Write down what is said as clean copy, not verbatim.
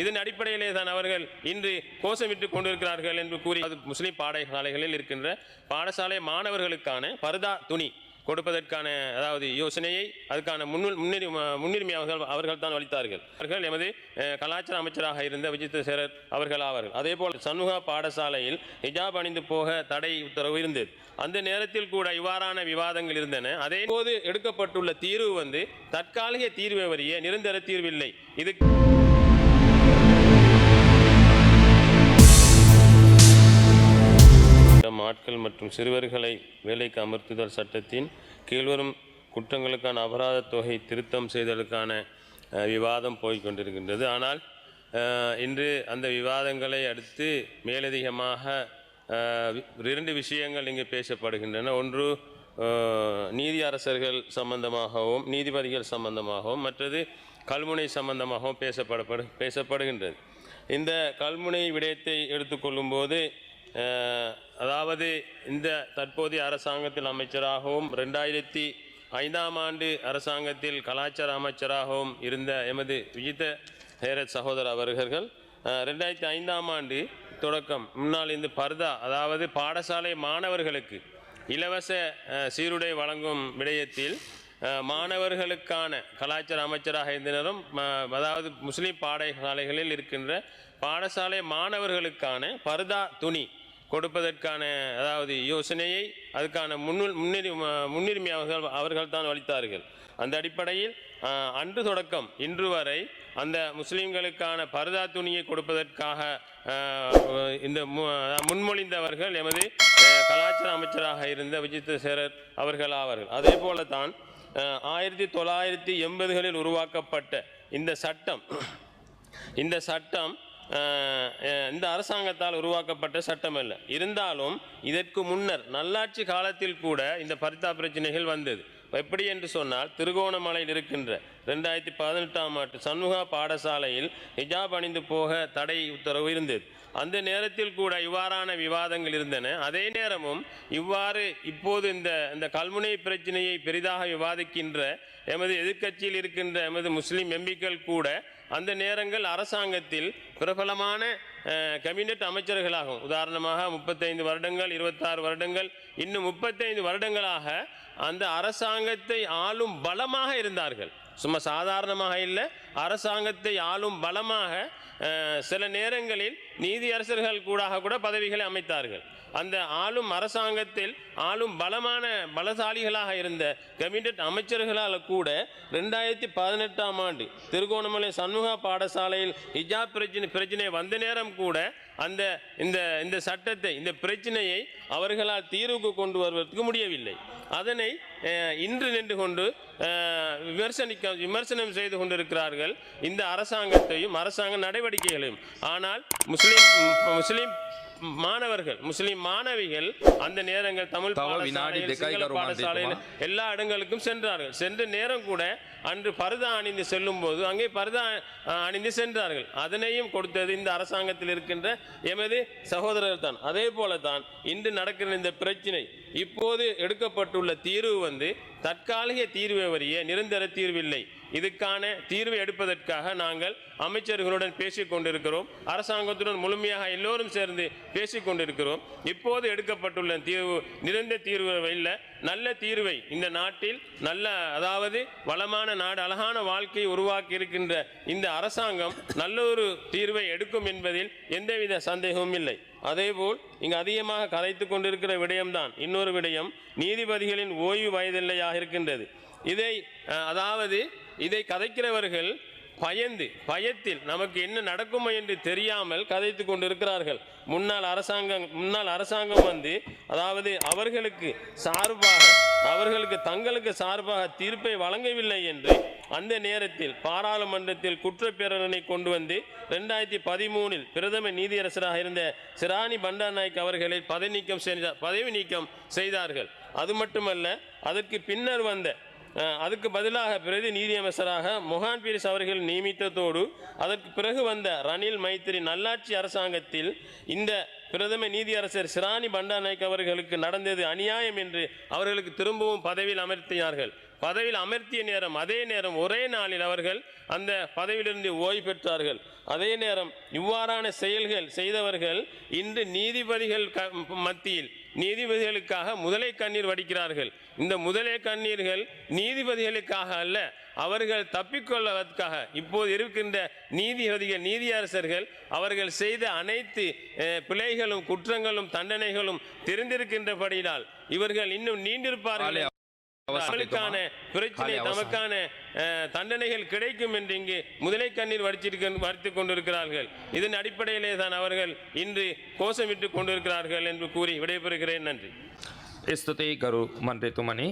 இதன் அடிப்படையிலே தான் அவர்கள் இன்று கோஷமிட்டுக் கொண்டிருக்கிறார்கள் என்று கூறி முஸ்லிம் பாடசாலைகளில் இருக்கின்ற பாடசாலை மாணவர்களுக்கான பர்தா துணி கொடுப்பதற்கான அதாவது யோசனையை அதுக்கான முன்னுரிமை அவர்கள் தான் அளித்தார்கள். அவர்கள் எமது கலாச்சார அமைச்சராக இருந்த விஜித் சேரர் அவர்கள் ஆவார்கள். அதேபோல் சண்முகா பாடசாலையில் ஹிஜாப் அணிந்து போக தடை உத்தரவு இருந்தது. அந்த நேரத்தில் கூட இவ்வாறான விவாதங்கள் இருந்தன. அதே போது எடுக்கப்பட்டுள்ள தீர்வு தற்காலிக தீர்வை வரிய நிரந்தர தீர்வில்லை. இது ஆட்கள் மற்றும் சிறுவர்களை வேலைக்கு அமர்த்துதல் சட்டத்தின் கீழ்வரும் குற்றங்களுக்கான அபராத தொகை திருத்தம் செய்தலுக்கான விவாதம் போய்கொண்டிருக்கின்றது. ஆனால் இன்று அந்த விவாதங்களை அடுத்து மேலதிகமாக 2 விஷயங்கள் இங்கு பேசப்படுகின்றன. ஒன்று நீதி அரசர்கள் சம்பந்தமாகவும் நீதிபதிகள் சம்பந்தமாகவும், மற்றது கல்முனை சம்பந்தமாகவும் பேசப்படுகின்றது. இந்த கல்முனை விடயத்தை எடுத்துக்கொள்ளும் போது அதாவது இந்த தற்போதைய அரசாங்கத்தில் அமைச்சராகவும் 2005ஆம் ஆண்டு அரசாங்கத்தில் கலாச்சார அமைச்சராகவும் இருந்த எமது விஜித் சேரர் சகோதரர் அவர்கள் 2005ஆம் ஆண்டு தொடக்கம் முன்னால் இந்த பர்தா அதாவது பாடசாலை மாணவர்களுக்கு இலவச சீருடை வழங்கும் விடயத்தில் மாணவர்களுக்கான கலாச்சார அமைச்சராக இருந்தனரும் அதாவது முஸ்லிம் பாடசாலைகளில் இருக்கின்ற பாடசாலை மாணவர்களுக்கான பர்தா துணி கொடுப்பதற்கான அதாவது யோசனையை அதுக்கான முன்னுரிமை அவர்கள் தான் அளித்தார்கள். அந்த அடிப்படையில் அன்று தொடக்கம் இன்று வரை அந்த முஸ்லிம்களுக்கான பர்தா துணியை கொடுப்பதற்காக இந்த முன்மொழிந்தவர்கள் எமது கலாச்சார அமைச்சராக இருந்த விஜித் சேரர் அவர்கள் ஆவார்கள். அதே போல தான் 1980களில் உருவாக்கப்பட்ட இந்த சட்டம் இந்த அரசாங்கத்தால் உருவாக்கப்பட்ட சட்டம் அல்ல. இருந்தாலும் இதற்கு முன்னர் நல்லாட்சி காலத்தில் கூட இந்த பர்தா பிரச்சனைகள் வந்தது. எப்படி என்று சொன்னால், திருகோணமலையில் இருக்கின்ற 2018ஆம் ஆண்டு சண்முகா பாடசாலையில் ஹிஜாப் அணிந்து போக தடை உத்தரவு இருந்தது. அந்த நேரத்தில் கூட இவ்வாறான விவாதங்கள் இருந்தன. அதே நேரமும் இப்போது இந்த கல்முனை பிரச்சனையை பெரிதாக விவாதிக்கின்ற எமது எதிர்க்கட்சியில் இருக்கின்ற எமது முஸ்லிம் எம்பிக்கள் கூட அந்த நேரங்கள் அரசாங்கத்தில் பிரபலமான கேபினட் அமைச்சர்களாகும். உதாரணமாக 35 வருடங்கள் 26 வருடங்கள் இன்னும் 35 வருடங்களாக அந்த அரசாங்கத்தை ஆளும் பலமாக இருந்தார்கள். சும்மா சாதாரணமாக இல்லை, அரசாங்கத்தை ஆளும் பலமாக சில நேரங்களில் நீதியரசர்கள் கூட பதவிகளை அமைத்தார்கள். அந்த ஆளும் அரசாங்கத்தில் ஆளும் பலசாலிகளாக இருந்த கேபினட் அமைச்சர்களால் கூட 2018ஆம் ஆண்டு திருகோணமலை சண்முகா பாடசாலையில் ஹிஜாப் பிரச்சனை வந்த நேரம் கூட இந்த சட்டத்தை இந்த பிரச்சனையை அவர்களால் தீர்வுக்கு கொண்டு வருவதற்கு முடியவில்லை. அதனை இன்று நின்று கொண்டு விமர்சனம் செய்து கொண்டிருக்கிறார்கள் இந்த அரசாங்கத்தையும் அரசாங்க நடவடிக்கைகளையும். ஆனால் முஸ்லிம் மாணவர்கள் முஸ்லிம் மாணவிகள் அந்த நேரங்கள் தமிழ் பாடசாலையில் எல்லா இடங்களுக்கும் சென்றார்கள். சென்ற நேரம் கூட அன்று பர்தா அணிந்து செல்லும் போது அங்கே பர்தா அணிந்து சென்றார்கள். அதனையும் கொடுத்தது இந்த அரசாங்கத்தில் இருக்கின்ற எமது சகோதரர்கள் தான். அதே போல தான் இன்று நடக்கிற இந்த பிரச்சினை இப்போது எடுக்கப்பட்டுள்ள தீர்வு தற்காலிக தீர்வை வரிய நிரந்தர தீர்வில்லை. இதுக்கான தீர்வை எடுப்பதற்காக நாங்கள் அமைச்சர்களுடன் பேசிக் கொண்டிருக்கிறோம். அரசாங்கத்துடன் முழுமையாக எல்லோரும் சேர்ந்து பேசிக் கொண்டிருக்கிறோம். இப்போது எடுக்கப்பட்டுள்ள தீர்வு நிரந்தர தீர்வு இல்லை, நல்ல தீர்வை இந்த நாட்டில் அதாவது வளமான நாடு அழகான வாழ்க்கையை உருவாக்கி இருக்கின்ற இந்த அரசாங்கம் நல்ல ஒரு தீர்வை எடுக்கும் என்பதில் எந்தவித சந்தேகமும் இல்லை. அதேபோல் இங்கு அதிகமாக கதைத்து கொண்டிருக்கிற விடயம்தான் இன்னொரு விடயம், நீதிபதிகளின் ஓய்வு வயதில்லையாக இருக்கின்றது. இதை கதைக்கிறவர்கள் பயத்தில் நமக்கு என்ன நடக்குமோ என்று தெரியாமல் கதைத்து கொண்டிருக்கிறார்கள். முன்னாள் அரசாங்கம் அதாவது தங்களுக்கு சார்பாக தீர்ப்பை வழங்கவில்லை என்று அந்த நேரத்தில் பாராளுமன்றத்தில் குற்றப்பேரணை கொண்டு 2013இல் பிரதம நீதியரசராக இருந்த சிராணி பண்டாரநாயக்க அவர்களை பதவி நீக்கம் செய்தார்கள். அது மட்டுமல்ல, அதற்கு பின்னர் அதுக்கு பதிலாக பிரதி நீதியமைச்சராக மொஹான் பீரிஸ் அவர்கள் நியமித்ததோடு அதற்கு பிறகு ரணில் மைத்திரி நல்லாட்சி அரசாங்கத்தில் இந்த பிரதம நீதியரசர் சிராணி பண்டாரநாயக்க அவர்களுக்கு நடந்தது அநியாயம் என்று அவர்களுக்கு திரும்பவும் பதவியில் அமர்த்தினார்கள். பதவியில் அமர்த்திய நேரம் அதே நேரம் ஒரே நாளில் அவர்கள் அந்த பதவியிலிருந்து ஓய்வு பெற்றார்கள். அதே நேரம் இவ்வாறான செயல்கள் செய்தவர்கள் இன்று நீதிபதிகள் மத்தியில் நீதிபதிகளுக்காக முதலை கண்ணீர் வடிக்கிறார்கள். இந்த முதலை கண்ணீர்கள் நீதிபதிகளுக்காக அல்ல, அவர்கள் தப்பிக்கொள்வதற்காக. இப்போது இருக்கின்ற நீதிபதிகள் நீதியரசர்கள் அவர்கள் செய்த அனைத்து பிழைகளும் குற்றங்களும் தண்டனைகளும் தெரிந்திருக்கின்றபடியால் இவர்கள் இன்னும் நீண்டிருப்பார்கள். அவர்களுக்கான பிரச்சனை தமக்கான தண்டனைகள் கிடைக்கும் என்று இங்கு முதலை கண்ணீர் வடித்துக் கொண்டிருக்கிறார்கள். இதன் அடிப்படையிலே தான் அவர்கள் இன்று கோஷமிட்டுக் கொண்டிருக்கிறார்கள் என்று கூறி விடைபெறுகிறேன். நன்றி. ස්තුතියි ගරු මන්ත්‍රීතුමනි.